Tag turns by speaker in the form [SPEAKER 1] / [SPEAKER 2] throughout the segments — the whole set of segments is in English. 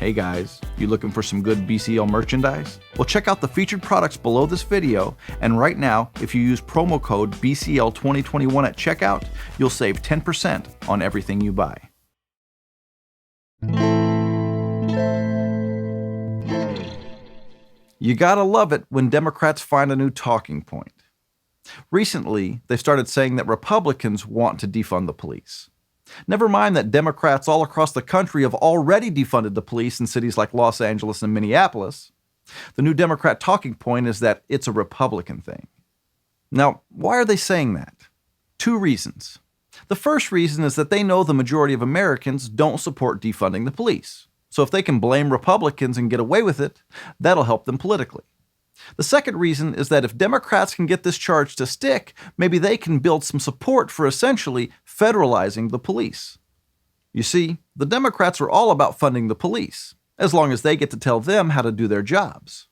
[SPEAKER 1] Hey guys, you looking for some good BCL merchandise? Well, check out the featured products below this video, and right now, if you use promo code BCL2021 at checkout, you'll save 10% on everything you buy. You gotta love it when Democrats find a new talking point. Recently, they've started saying that Republicans want to defund the police. Never mind that Democrats all across the country have already defunded the police in cities like Los Angeles and Minneapolis. The new Democrat talking point is that it's a Republican thing. Now, why are they saying that? Two reasons. The first reason is that they know the majority of Americans don't support defunding the police. So if they can blame Republicans and get away with it, that'll help them politically. The second reason is that if Democrats can get this charge to stick, maybe they can build some support for essentially federalizing the police. You see, the Democrats are all about funding the police, as long as they get to tell them how to do their jobs.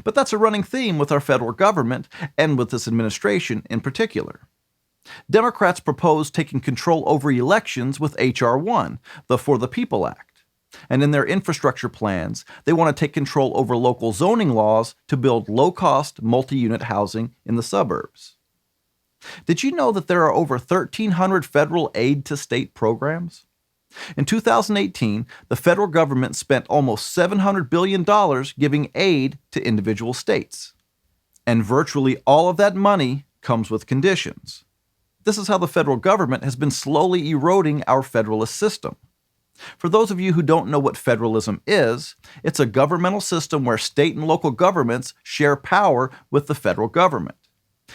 [SPEAKER 1] But that's a running theme with our federal government, and with this administration in particular. Democrats propose taking control over elections with H.R. 1, the For the People Act. And in their infrastructure plans, they want to take control over local zoning laws to build low-cost, multi-unit housing in the suburbs. Did you know that there are over 1,300 federal aid-to-state programs? In 2018, the federal government spent almost $700 billion giving aid to individual states. And virtually all of that money comes with conditions. This is how the federal government has been slowly eroding our federalist system. For those of you who don't know what federalism is, it's a governmental system where state and local governments share power with the federal government.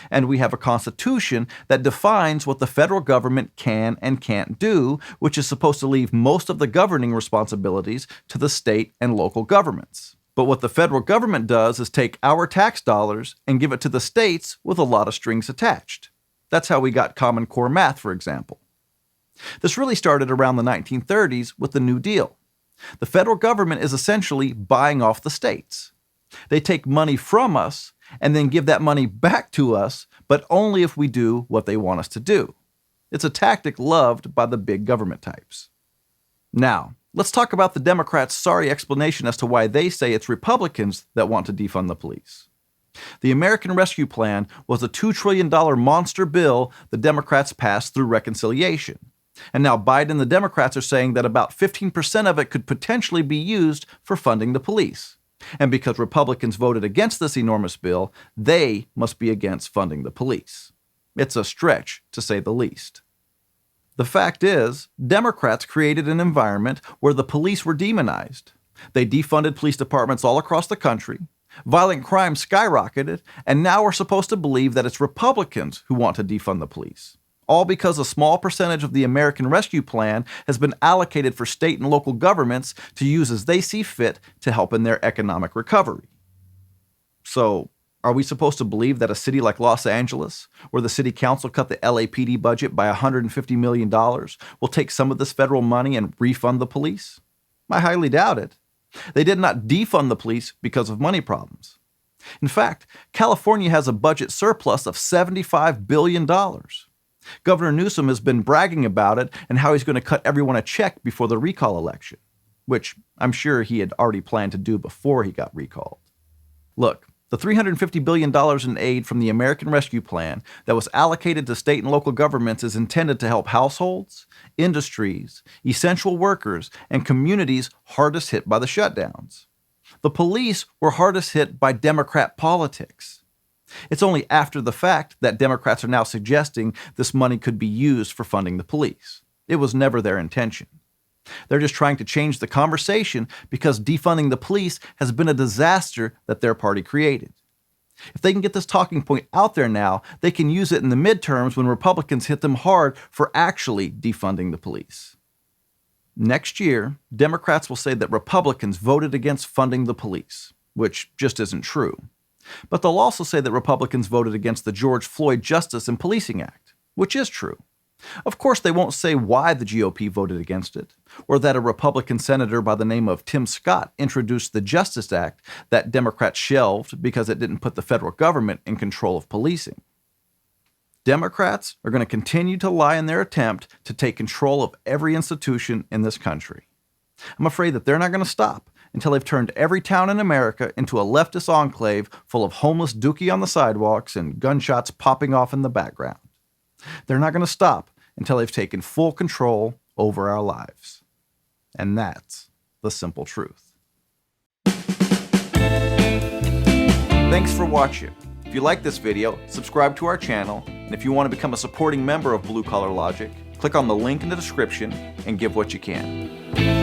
[SPEAKER 1] And we have a constitution that defines what the federal government can and can't do, which is supposed to leave most of the governing responsibilities to the state and local governments. But what the federal government does is take our tax dollars and give it to the states with a lot of strings attached. That's how we got Common Core math, for example. This really started around the 1930s with the New Deal. The federal government is essentially buying off the states. They take money from us and then give that money back to us, but only if we do what they want us to do. It's a tactic loved by the big government types. Now, let's talk about the Democrats' sorry explanation as to why they say it's Republicans that want to defund the police. The American Rescue Plan was a $2 trillion monster bill the Democrats passed through reconciliation. And now Biden and the Democrats are saying that about 15% of it could potentially be used for funding the police. And because Republicans voted against this enormous bill, they must be against funding the police. It's a stretch, to say the least. The fact is, Democrats created an environment where the police were demonized. They defunded police departments all across the country. Violent crime skyrocketed, and now we're supposed to believe that it's Republicans who want to defund the police. All because a small percentage of the American Rescue Plan has been allocated for state and local governments to use as they see fit to help in their economic recovery. So, are we supposed to believe that a city like Los Angeles, where the city council cut the LAPD budget by $150 million, will take some of this federal money and refund the police? I highly doubt it. They did not defund the police because of money problems. In fact, California has a budget surplus of $75 billion. Governor Newsom has been bragging about it and how he's going to cut everyone a check before the recall election, which I'm sure he had already planned to do before he got recalled. Look, the $350 billion in aid from the American Rescue Plan that was allocated to state and local governments is intended to help households, industries, essential workers, and communities hardest hit by the shutdowns. The police were hardest hit by Democrat politics. It's only after the fact that Democrats are now suggesting this money could be used for funding the police. It was never their intention. They're just trying to change the conversation because defunding the police has been a disaster that their party created. If they can get this talking point out there now, they can use it in the midterms when Republicans hit them hard for actually defunding the police. Next year, Democrats will say that Republicans voted against funding the police, which just isn't true. But they'll also say that Republicans voted against the George Floyd Justice and Policing Act, which is true. Of course, they won't say why the GOP voted against it, or that a Republican senator by the name of Tim Scott introduced the Justice Act that Democrats shelved because it didn't put the federal government in control of policing. Democrats are going to continue to lie in their attempt to take control of every institution in this country. I'm afraid that they're not going to stop until they've turned every town in America into a leftist enclave full of homeless dookie on the sidewalks and gunshots popping off in the background. They're not going to stop until they've taken full control over our lives. And that's the simple truth. Thanks for watching. If you like this video, subscribe to our channel, and if you want to become a supporting member of Blue Collar Logic, click on the link in the description and give what you can.